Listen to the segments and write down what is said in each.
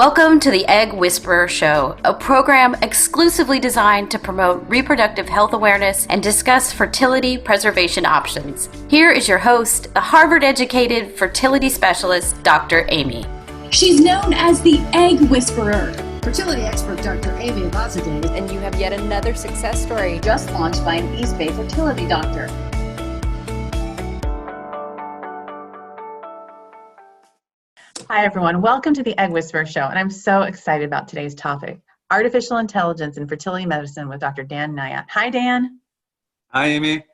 Welcome to the Egg Whisperer Show, a program exclusively designed to promote reproductive health awareness and discuss fertility preservation options. Here is your host, the Harvard-educated fertility specialist, Dr. Amy. She's known as the Egg Whisperer. Fertility expert Dr. Amy Abazadeh. And you have yet another success story Just launched by an East Bay fertility doctor. Hi, everyone. Welcome to the Egg Whisperer Show, and I'm so excited about today's topic, artificial intelligence in fertility medicine with Dr. Dan Nayot. Hi, Dan. Hi, Amy.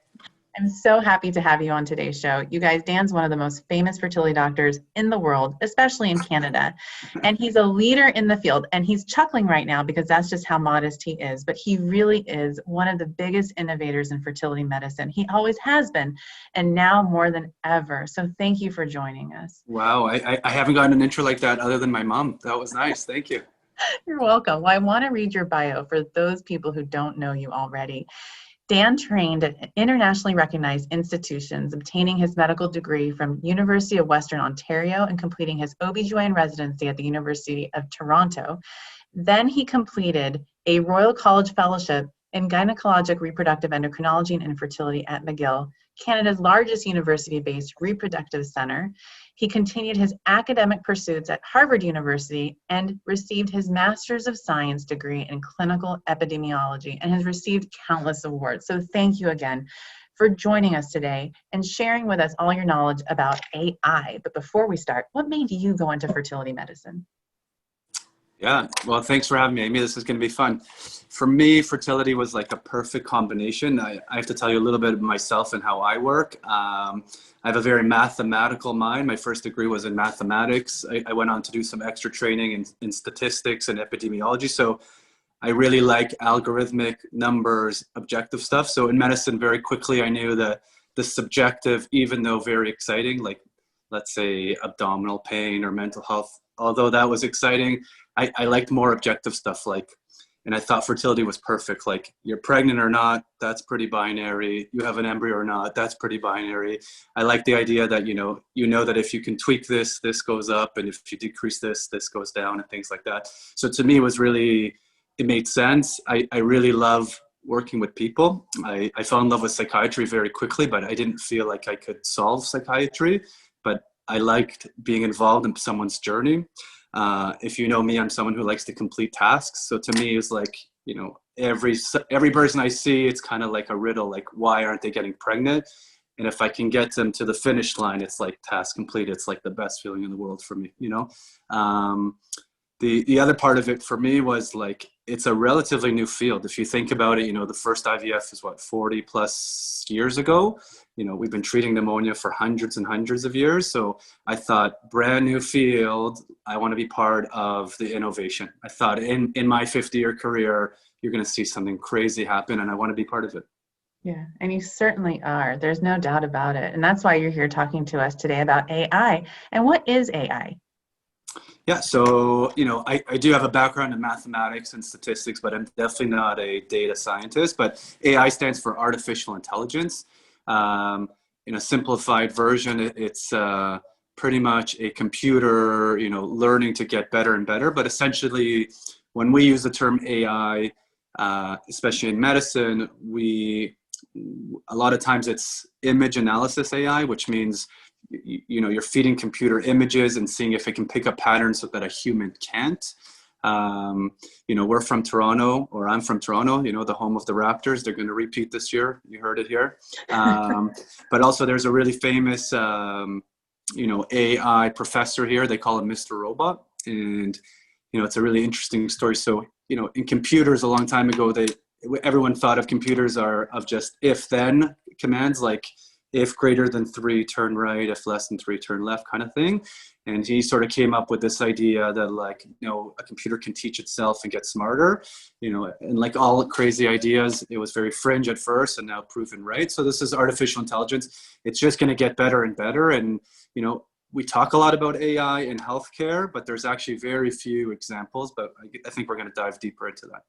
I'm so happy to have you on today's show. You guys, Dan's one of the most famous fertility doctors in the world, especially in Canada, and he's a leader in the field, and he's chuckling right now because that's just how modest he is, but he really is one of the biggest innovators in fertility medicine. He always has been, and now more than ever. So thank you for joining us. Wow, I haven't gotten an intro like that other than my mom. That was nice. Thank you. You're welcome. Well, I want to read your bio for those people who don't know you already. Dan trained at internationally recognized institutions, obtaining his medical degree from University of Western Ontario and completing his OB/GYN residency at the University of Toronto. Then he completed a Royal College Fellowship in Gynecologic Reproductive Endocrinology and Infertility at McGill, Canada's largest university-based reproductive center. He continued his academic pursuits at Harvard University and received his Master's of Science degree in Clinical Epidemiology and has received countless awards. So thank you again for joining us today and sharing with us all your knowledge about AI. But before we start, what made you go into fertility medicine? Yeah, well, thanks for having me, Amy. This is going to be fun. For me, fertility was like a perfect combination. I have to tell you a little bit of myself and how I work. I have a very mathematical mind. My first degree was in mathematics. I went on to do some extra training in statistics and epidemiology. So I really like algorithmic numbers, objective stuff. So in medicine, very quickly, I knew that the subjective, even though very exciting, like let's say abdominal pain or mental health, although that was exciting, I liked more objective stuff, and I thought fertility was perfect. Like, you're pregnant or not, that's pretty binary. You have an embryo or not, that's pretty binary. I like the idea that, you know that if you can tweak this, this goes up, and if you decrease this, this goes down, and things like that. So to me, it made sense. I really love working with people. I fell in love with psychiatry very quickly, but I didn't feel like I could solve psychiatry, but I liked being involved in someone's journey. If you know me, I'm someone who likes to complete tasks. So to me, it's like, every person I see, it's kind of like a riddle, like, why aren't they getting pregnant? And if I can get them to the finish line, it's like task complete. It's like the best feeling in the world for me, The other part of it for me was like, it's a relatively new field. If you think about it, the first IVF is 40 plus years ago. We've been treating pneumonia for hundreds and hundreds of years. So I thought, brand new field, I want to be part of the innovation. I thought in my 50-year career, you're going to see something crazy happen, and I want to be part of it. Yeah, and you certainly are. There's no doubt about it. And that's why you're here talking to us today about AI. And what is AI? Yeah, so, I do have a background in mathematics and statistics, but I'm definitely not a data scientist. But AI stands for artificial intelligence. In a simplified version, it's pretty much a computer, learning to get better and better. But essentially, when we use the term AI, especially in medicine, a lot of times it's image analysis AI, which means you're feeding computer images and seeing if it can pick up patterns that a human can't. We're from Toronto, or I'm from Toronto, the home of the Raptors. They're going to repeat this year. You heard it here. But also there's a really famous, AI professor here. They call him Mr. Robot. And, it's a really interesting story. So, in computers a long time ago, everyone thought of computers of just if-then commands, like, if greater than 3, turn right, if less than 3, turn left, kind of thing. And he sort of came up with this idea that, a computer can teach itself and get smarter, and like all crazy ideas, it was very fringe at first and now proven right. So this is artificial intelligence. It's just going to get better and better. And, we talk a lot about AI in healthcare, but there's actually very few examples, but I think we're going to dive deeper into that.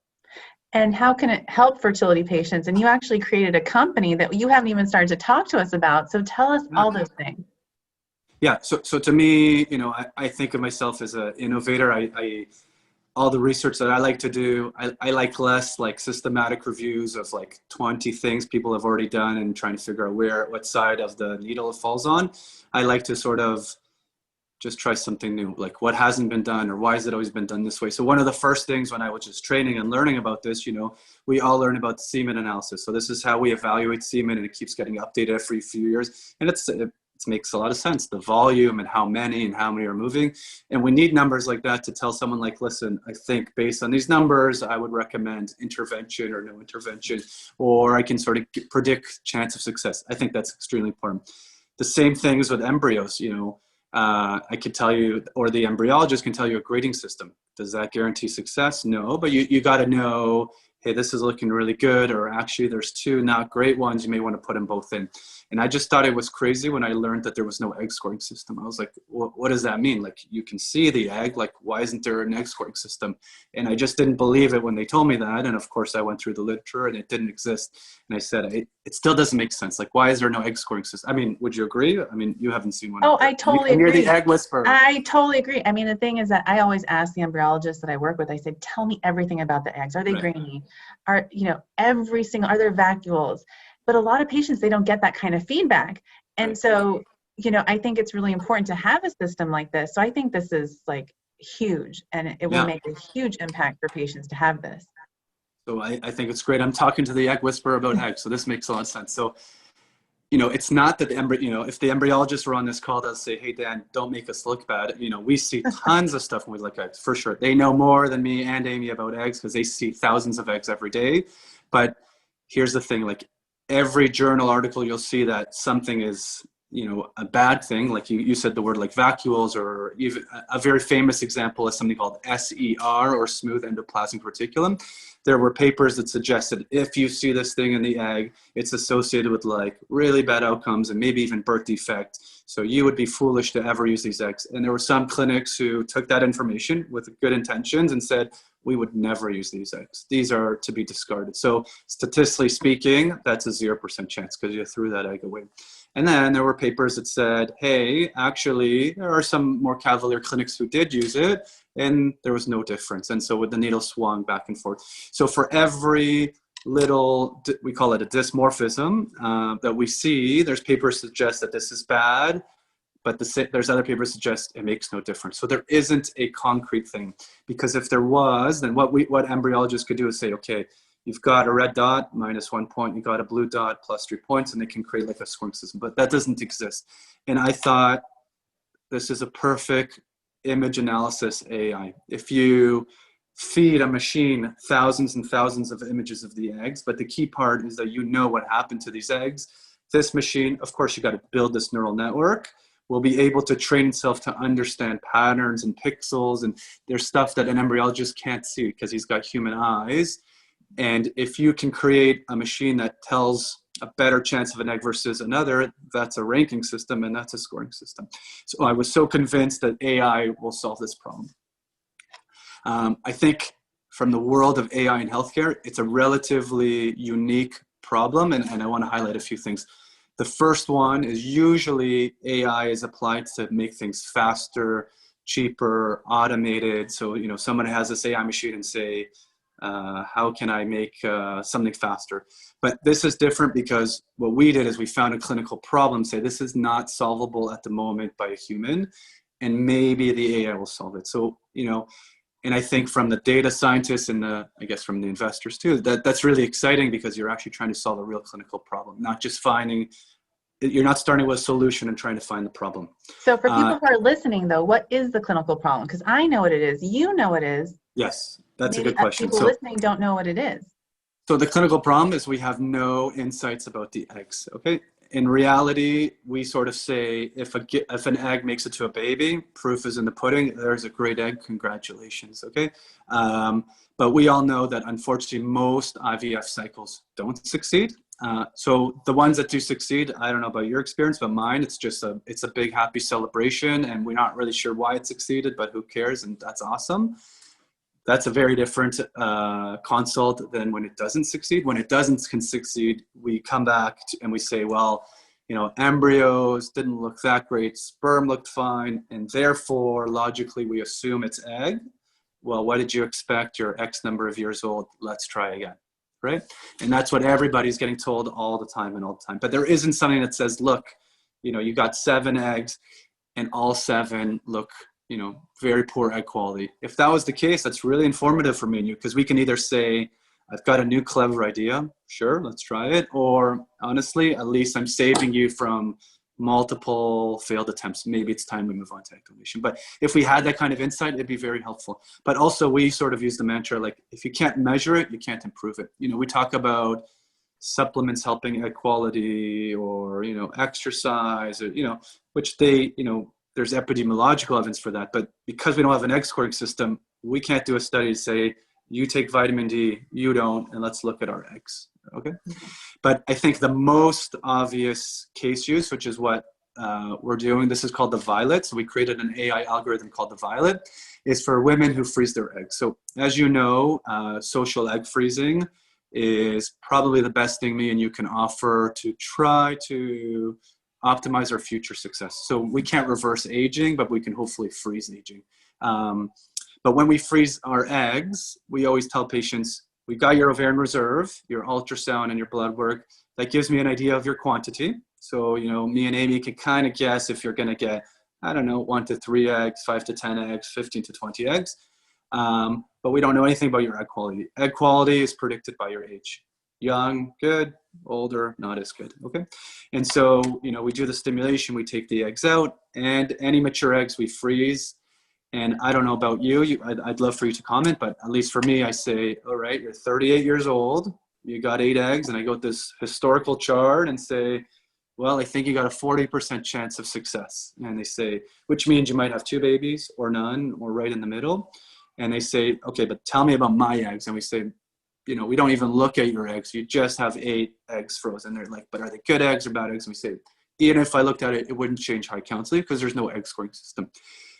And how can it help fertility patients? And you actually created a company that you haven't even started to talk to us about. So tell us all those things. Yeah. So to me, I think of myself as an innovator. All the research that I like to do, I like less like systematic reviews of like 20 things people have already done and trying to figure out what side of the needle it falls on. I like to sort of just try something new, like what hasn't been done or why has it always been done this way. So one of the first things when I was just training and learning about this, we all learn about semen analysis. So this is how we evaluate semen, and it keeps getting updated every few years. And it makes a lot of sense, the volume and how many are moving. And we need numbers like that to tell someone like, listen, I think based on these numbers, I would recommend intervention or no intervention, or I can sort of predict chance of success. I think that's extremely important. The same things with embryos, I could tell you, or the embryologist can tell you a grading system. Does that guarantee success? No, but you got to know, hey, this is looking really good, or actually there's two not great ones. You may want to put them both in. And I just thought it was crazy when I learned that there was no egg scoring system. I was like, what does that mean? Like, you can see the egg, like, why isn't there an egg scoring system? And I just didn't believe it when they told me that. And of course I went through the literature and it didn't exist. And I said, it still doesn't make sense. Like, why is there no egg scoring system? I mean, would you agree? I mean, you haven't seen one. Oh, I totally agree. agree. You're the egg whisperer. I totally agree. I mean, the thing is that I always ask the embryologists that I work with, I said, tell me everything about the eggs. Are they grainy? Are there vacuoles? But a lot of patients, they don't get that kind of feedback. And so, I think it's really important to have a system like this. So I think this is like huge, and it will make a huge impact for patients to have this. So I think it's great. I'm talking to the egg whisperer about eggs, so this makes a lot of sense. So, it's not that if the embryologists were on this call, they'll say, hey, Dan, don't make us look bad. We see tons of stuff when we look at eggs, for sure. They know more than me and Amy about eggs because they see thousands of eggs every day. But here's the thing, like, every journal article, you'll see that something is, a bad thing. Like you said the word like vacuoles, or even a very famous example is something called SER, or smooth endoplasmic reticulum. There were papers that suggested if you see this thing in the egg, it's associated with like really bad outcomes and maybe even birth defect. So you would be foolish to ever use these eggs. And there were some clinics who took that information with good intentions and said, we would never use these eggs. These are to be discarded. So statistically speaking, that's a 0% chance because you threw that egg away. And then there were papers that said, hey, actually, there are some more cavalier clinics who did use it, and there was no difference. And so with the needle swung back and forth. So for every little, we call it a dysmorphism that we see, there's papers suggest that this is bad, but there's other papers suggest it makes no difference. So there isn't a concrete thing, because if there was, then what embryologists could do is say, okay, you've got a red dot, -1 point. You got a blue dot, +3 points, and they can create like a scoring system. But that doesn't exist. And I thought this is a perfect image analysis AI. If you feed a machine thousands and thousands of images of the eggs, but the key part is that what happened to these eggs. This machine, of course, you got to build this neural network, will be able to train itself to understand patterns and pixels. And there's stuff that an embryologist can't see because he's got human eyes. And if you can create a machine that tells a better chance of an egg versus another, that's a ranking system and that's a scoring system. So I was so convinced that AI will solve this problem. I think from the world of AI in healthcare, it's a relatively unique problem, and I want to highlight a few things. The first one is usually AI is applied to make things faster, cheaper, automated. So, someone has this AI machine and say, how can I make something faster? But this is different because what we did is we found a clinical problem, say this is not solvable at the moment by a human, and maybe the AI will solve it. So, and I think from the data scientists and I guess from the investors too, that's really exciting because you're actually trying to solve a real clinical problem, not just you're not starting with a solution and trying to find the problem. So for people who are listening though, what is the clinical problem? Because I know what it is. You know what it is. Yes, that's Maybe a good question. People listening don't know what it is. So the clinical problem is we have no insights about the eggs, okay? In reality, we sort of say if an egg makes it to a baby, proof is in the pudding. There's a great egg, congratulations, okay? But we all know that unfortunately most IVF cycles don't succeed. So the ones that do succeed, I don't know about your experience, but mine, it's a big happy celebration, and we're not really sure why it succeeded, but who cares? And that's awesome. That's a very different consult than when it doesn't succeed. When it doesn't succeed, we come back and we say, well, embryos didn't look that great, sperm looked fine, and therefore logically we assume it's egg. Well, what did you expect? You're X number of years old, let's try again, right? And that's what everybody's getting told all the time and all the time. But there isn't something that says, look, you got 7 eggs and all 7 look, very poor egg quality. If that was the case, that's really informative for me and you, because we can either say, I've got a new clever idea, sure, let's try it. Or honestly, at least I'm saving you from multiple failed attempts. Maybe it's time we move on to egg donation. But if we had that kind of insight, it'd be very helpful. But also we sort of use the mantra, like, if you can't measure it, you can't improve it. We talk about supplements helping egg quality or, exercise, or, which there's epidemiological evidence for that. But because we don't have an egg scoring system, we can't do a study to say, you take vitamin D, you don't, and let's look at our eggs, okay? But I think the most obvious case use, which is what we're doing, this is called the Violet. So we created an AI algorithm called the Violet, is for women who freeze their eggs. So as you know, social egg freezing is probably the best thing me and you can offer to try to optimize our future success. So we can't reverse aging, but we can hopefully freeze aging. But when we freeze our eggs, we always tell patients, we've got your ovarian reserve, your ultrasound and your blood work. That gives me an idea of your quantity. So, me and Amy can kind of guess if you're going to get, 1 to 3 eggs, 5 to 10 eggs, 15 to 20 eggs. But we don't know anything about your egg quality. Egg quality is predicted by your age. Young, good. Older, not as good. Okay. And so, we do the stimulation, we take the eggs out, and any mature eggs we freeze. And I don't know about you, I'd love for you to comment, but at least for me, I say, all right, you're 38 years old, you got 8 eggs, and I got this historical chart and say, well, I think you got a 40% chance of success. And they say, which means you might have 2 babies or none or right in the middle. And they say, okay, but tell me about my eggs. And we say, we don't even look at your eggs. You just have 8 eggs frozen. They're like, but are they good eggs or bad eggs? And we say, even if I looked at it, it wouldn't change high counseling because there's no egg scoring system.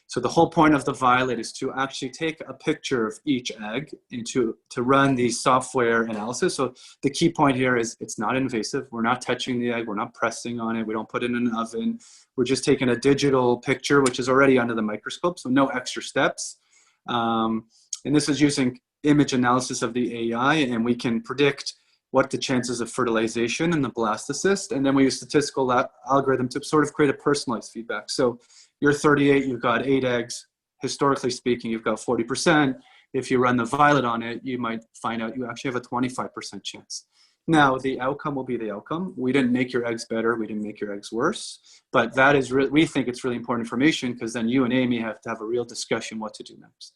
So the whole point of the Violet is to actually take a picture of each egg and to run the software analysis. So the key point here is it's not invasive. We're not touching the egg. We're not pressing on it. We don't put it in an oven. We're just taking a digital picture, which is already under the microscope. So no extra steps. And this is using image analysis of the AI, and we can predict what the chances of fertilization and the blastocyst. And then we use statistical algorithm to sort of create a personalized feedback. So you're 38, you've got 8 eggs. Historically speaking, you've got 40%. If you run the Violet on it, you might find out you actually have a 25% chance. Now, the outcome will be the outcome. We didn't make your eggs better. We didn't make your eggs worse. But that is we think it's really important information because then you and Amy have to have a real discussion what to do next.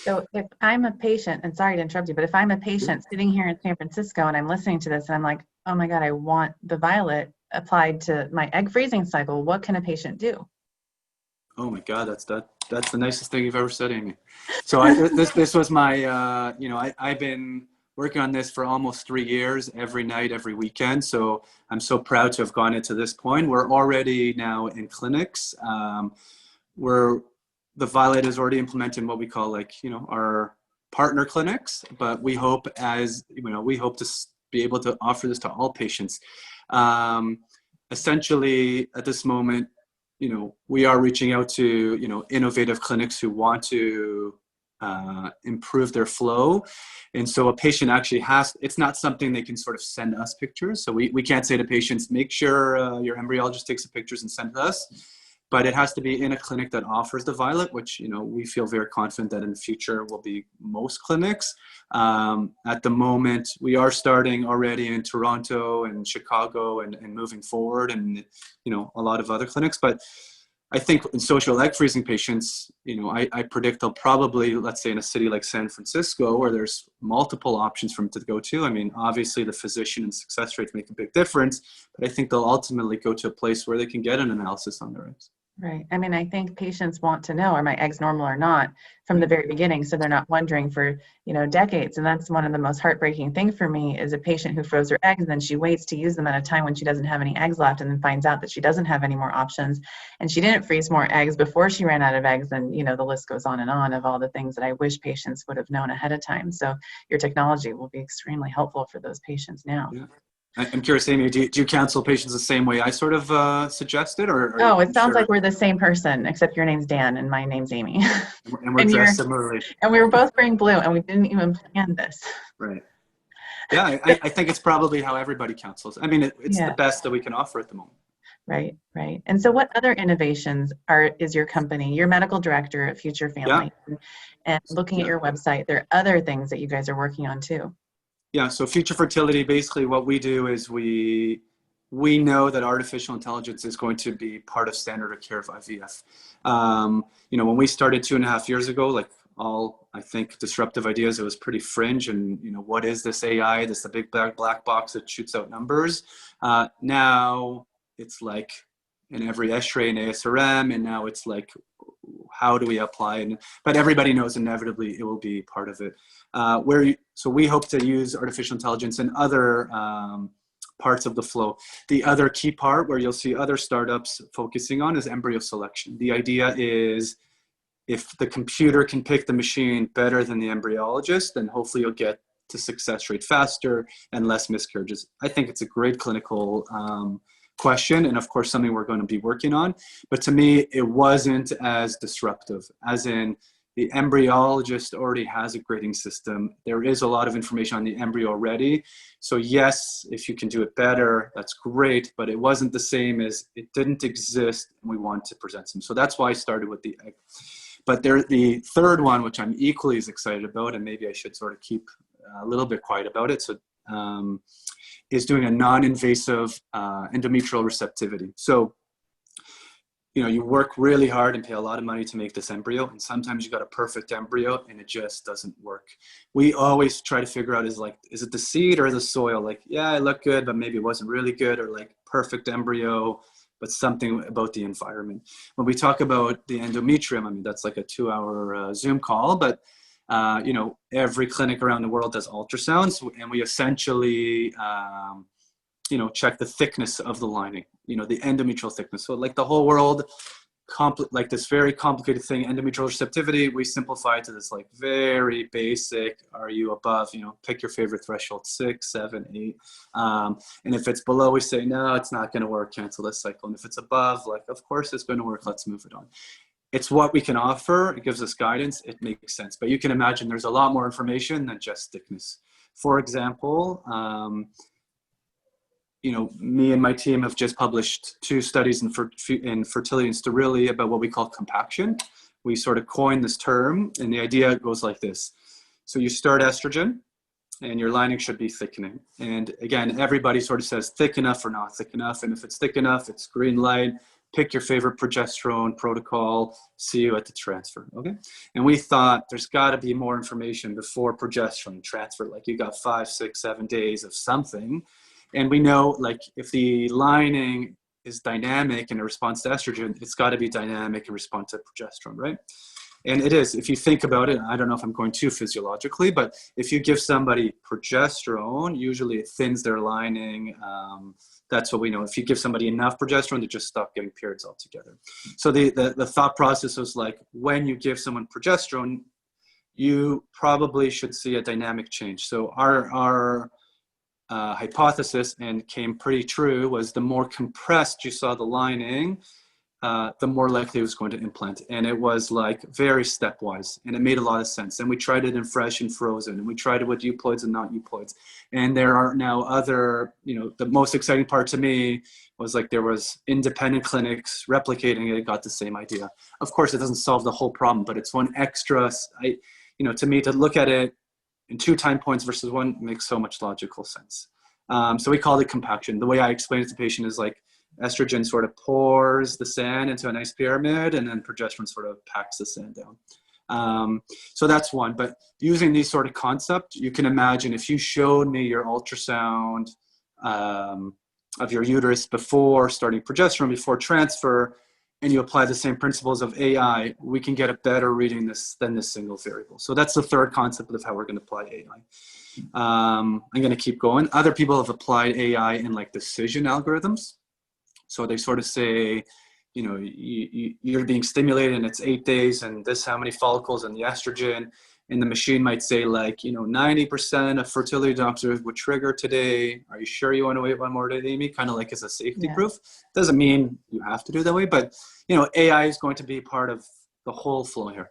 So if I'm a patient, and sorry to interrupt you, but if I'm a patient sitting here in San Francisco and I'm listening to this and I'm like, oh my God, I want the Violet applied to my egg freezing cycle, what can a patient do? Oh my God, that's the nicest thing you've ever said, Amy. So this was my, I've been working on this for almost 3 years, every night, every weekend. So I'm so proud to have gone into this point. We're already now in clinics. The Violet is already implemented in what we call our partner clinics, but we hope to be able to offer this to all patients. Essentially at this moment, we are reaching out to, innovative clinics who want to improve their flow. And so a patient actually it's not something they can sort of send us pictures. So we can't say to patients, make sure your embryologist takes the pictures and send to us. But it has to be in a clinic that offers the Violet, which, we feel very confident that in the future will be most clinics. At the moment, we are starting already in Toronto and Chicago and moving forward and, a lot of other clinics. But I think in social egg freezing patients, I predict they'll probably, let's say in a city like San Francisco, where there's multiple options for them to go to. I mean, obviously the physician and success rates make a big difference, but I think they'll ultimately go to a place where they can get an analysis on their eggs. Right. I mean, I think patients want to know, are my eggs normal or not from the very beginning, so they're not wondering for, decades. And that's one of the most heartbreaking things for me is a patient who froze her eggs and then she waits to use them at a time when she doesn't have any eggs left and then finds out that she doesn't have any more options. And she didn't freeze more eggs before she ran out of eggs. And, the list goes on and on of all the things that I wish patients would have known ahead of time. So your technology will be extremely helpful for those patients now. Yeah. I'm curious, Amy, do you counsel patients the same way I sort of suggested, or are Oh, you it sounds sure? like we're the same person, except your name's Dan and my name's Amy. And we're and dressed similarly. And we were both wearing blue, and we didn't even plan this. Right. Yeah, I think it's probably how everybody counsels. I mean, it's the best that we can offer at the moment. Right, right. And so what other innovations is your company? You're medical director at Future Family. And looking at your website, there are other things that you guys are working on too. Yeah, so Future Fertility, basically what we do is we know that artificial intelligence is going to be part of standard of care of IVF. When we started 2.5 years ago, like all, I think, disruptive ideas, it was pretty fringe. And, what is this AI? This the big black box that shoots out numbers. Now it's like in every X-ray and ASRM, and now it's like, how do we apply? But everybody knows inevitably it will be part of it. So we hope to use artificial intelligence in other parts of the flow. The other key part where you'll see other startups focusing on is embryo selection. The idea is if the computer can pick the machine better than the embryologist, then hopefully you'll get to success rate faster and less miscarriages. I think it's a great clinical question, and of course something we're going to be working on. But to me, it wasn't as disruptive, as in the embryologist already has a grading system. There is a lot of information on the embryo already. So yes, if you can do it better, that's great, but it wasn't the same as it didn't exist and we want to present some. So that's why I started with the egg. But the third one, which I'm equally as excited about, and maybe I should sort of keep a little bit quiet about it, is doing a non-invasive endometrial receptivity. So, you work really hard and pay a lot of money to make this embryo, and sometimes you got a perfect embryo and it just doesn't work. We always try to figure out is it the seed or the soil? Like, yeah, it looked good, but maybe it wasn't really good, or like perfect embryo, but something about the environment. When we talk about the endometrium, I mean, that's like a 2-hour Zoom call, but every clinic around the world does ultrasounds, and we essentially, check the thickness of the lining, the endometrial thickness. So like the whole world, like this very complicated thing, endometrial receptivity, we simplify it to this like very basic, are you above, pick your favorite threshold, 6, 7, 8. And if it's below, we say, no, it's not going to work, cancel this cycle. And if it's above, like, of course it's going to work, let's move it on. It's what we can offer. It gives us guidance. It makes sense. But you can imagine there's a lot more information than just thickness. For example, me and my team have just published 2 studies in fertility and sterility about what we call compaction. We sort of coined this term, and the idea goes like this. So you start estrogen, and your lining should be thickening. And again, everybody sort of says thick enough or not thick enough. And if it's thick enough, it's green light. Pick your favorite progesterone protocol. See you at the transfer, okay? And we thought there's got to be more information before progesterone transfer. Like you got 5, 6, 7 days of something. And we know, like, if the lining is dynamic in response to estrogen, it's got to be dynamic in response to progesterone, right? And it is. If you think about it, I don't know if I'm going too physiologically, but if you give somebody progesterone, usually it thins their lining. That's what we know. If you give somebody enough progesterone, they just stop getting periods altogether. So the thought process was like, when you give someone progesterone, you probably should see a dynamic change. So our hypothesis, and came pretty true, was the more compressed you saw the lining, the more likely it was going to implant. And it was like very stepwise, and it made a lot of sense. And we tried it in fresh and frozen, and we tried it with euploids and not euploids. And there are now other, the most exciting part to me was like there was independent clinics replicating it, got the same idea. Of course, it doesn't solve the whole problem, but it's one extra, to me, to look at it in 2 time points versus 1 makes so much logical sense. So we called it compaction. The way I explain it to the patient is like estrogen sort of pours the sand into a nice pyramid, and then progesterone sort of packs the sand down. So that's one. But using these sort of concepts, you can imagine if you showed me your ultrasound of your uterus before starting progesterone, before transfer, and you apply the same principles of AI, we can get a better reading than this single variable. So that's the third concept of how we're going to apply AI. I'm going to keep going. Other people have applied AI in like decision algorithms. So they sort of say, you're being stimulated and it's 8 days and this how many follicles and the estrogen. and the machine might say like, 90% of fertility doctors would trigger today. Are you sure you want to wait one more day, Amy? Kind of like as a safety proof. Doesn't mean you have to do it that way, but AI is going to be part of the whole flow here.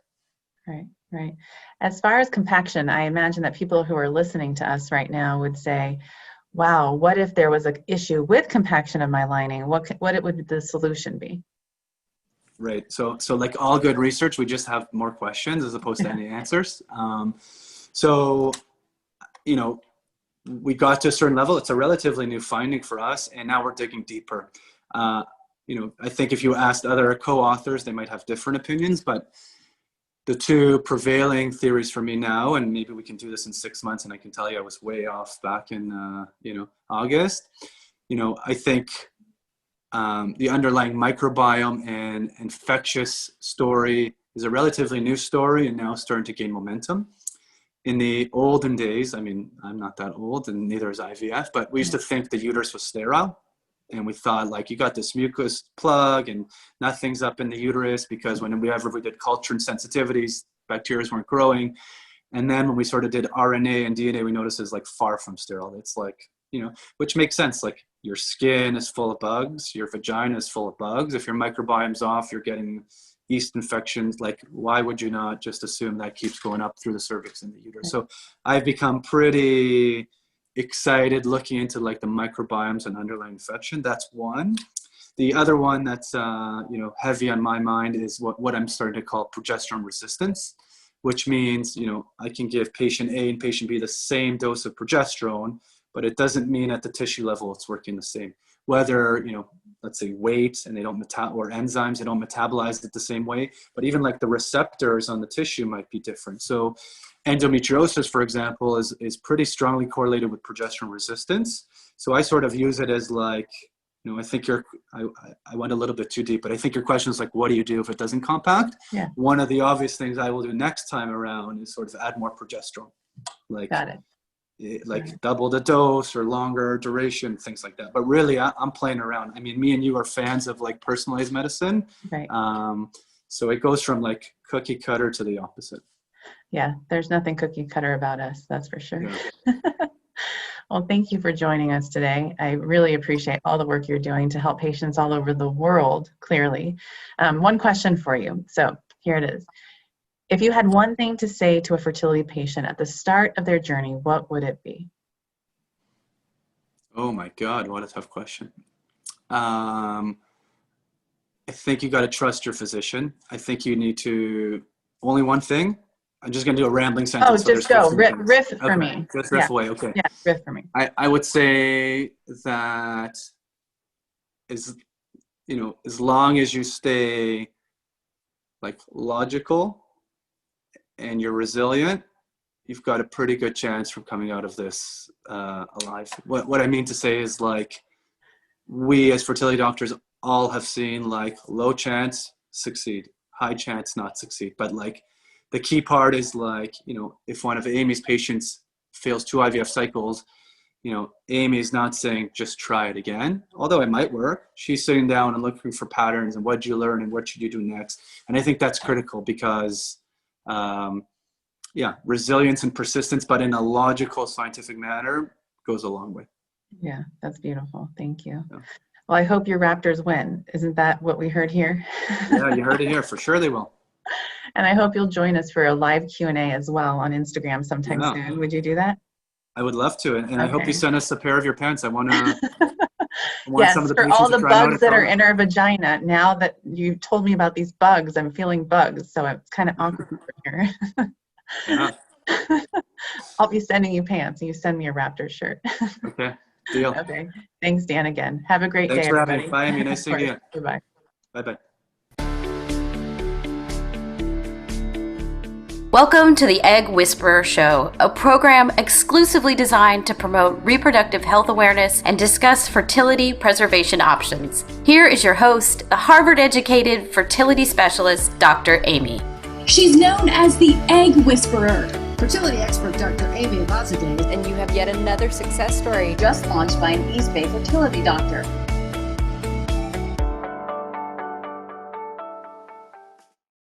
Right. As far as compaction, I imagine that people who are listening to us right now would say, wow, what if there was an issue with compaction of my lining? What would the solution be? Right. So like all good research, we just have more questions as opposed to any answers. We got to a certain level. It's a relatively new finding for us, and now we're digging deeper. I think if you asked other co-authors, they might have different opinions, but the two prevailing theories for me now, and maybe we can do this in 6 months, and I can tell you I was way off back in, August. I think the underlying microbiome and infectious story is a relatively new story and now starting to gain momentum. In the olden days, I'm not that old and neither is IVF, but we used to think the uterus was sterile. And we thought like, you got this mucus plug and nothing's up in the uterus, because whenever we did culture and sensitivities, bacteria weren't growing. And then when we sort of did RNA and DNA, we noticed it's like far from sterile. It's like, which makes sense. Like your skin is full of bugs, your vagina is full of bugs. If your microbiome's off, you're getting yeast infections. Like, why would you not just assume that keeps going up through the cervix and the uterus? So I've become pretty excited looking into like the microbiomes and underlying infection. That's one. The other one that's heavy on my mind is what I'm starting to call progesterone resistance, which means I can give patient A and patient B the same dose of progesterone, but it doesn't mean at the tissue level it's working the same. Whether let's say weight and they don't or enzymes, they don't metabolize it the same way, but even like the receptors on the tissue might be different. So endometriosis, for example, is pretty strongly correlated with progesterone resistance. So I sort of use it as like, I think I went a little bit too deep, but I think your question is like, what do you do if it doesn't compact? Yeah. One of the obvious things I will do next time around is sort of add more progesterone. Got it. Double the dose or longer duration, things like that. But really, I'm playing around. Me and you are fans of like personalized medicine. Right. So it goes from like cookie cutter to the opposite. Yeah, there's nothing cookie cutter about us, that's for sure. Yeah. Well, thank you for joining us today. I really appreciate all the work you're doing to help patients all over the world, clearly. One question for you. So here it is. If you had one thing to say to a fertility patient at the start of their journey, what would it be? Oh my God, what a tough question. I think you got to trust your physician. I think you need to, only one thing. I'm just going to do a rambling sentence. Oh, just go. Riff for me. Just riff away. Okay. Yeah, riff for me. I would say that as long as you stay like logical and you're resilient, you've got a pretty good chance from coming out of this alive. What I mean to say is like, we as fertility doctors all have seen like low chance succeed, high chance not succeed. But like the key part is like, if one of Amy's patients fails 2 IVF cycles, Amy is not saying just try it again, although it might work. She's sitting down and looking for patterns and what did you learn and what should you do next. And I think that's critical because resilience and persistence, but in a logical, scientific manner, goes a long way. Yeah, that's beautiful. Thank you. Yeah. Well, I hope your Raptors win. Isn't that what we heard here? Yeah, you heard it here. For sure they will. And I hope you'll join us for a live Q&A as well on Instagram sometime soon. Would you do that? I would love to. And I hope you send us a pair of your pants. I want Yes, some of the for all the bugs that are in in our vagina. Now that you told me about these bugs, I'm feeling bugs. So it's kind of awkward here. Yeah. I'll be sending you pants and you send me a Raptor shirt. Okay, deal. Okay. Thanks, Dan, again. Have a great day, Thanks for everybody. having me. Bye, Amy. Nice seeing you. Goodbye. Bye-bye. Welcome to the Egg Whisperer Show, a program exclusively designed to promote reproductive health awareness and discuss fertility preservation options. Here is your host, the Harvard-educated fertility specialist, Dr. Amy. She's known as the Egg Whisperer. Fertility expert Dr. Amy Lazadeh. And you have yet another success story Just launched by an East Bay fertility doctor.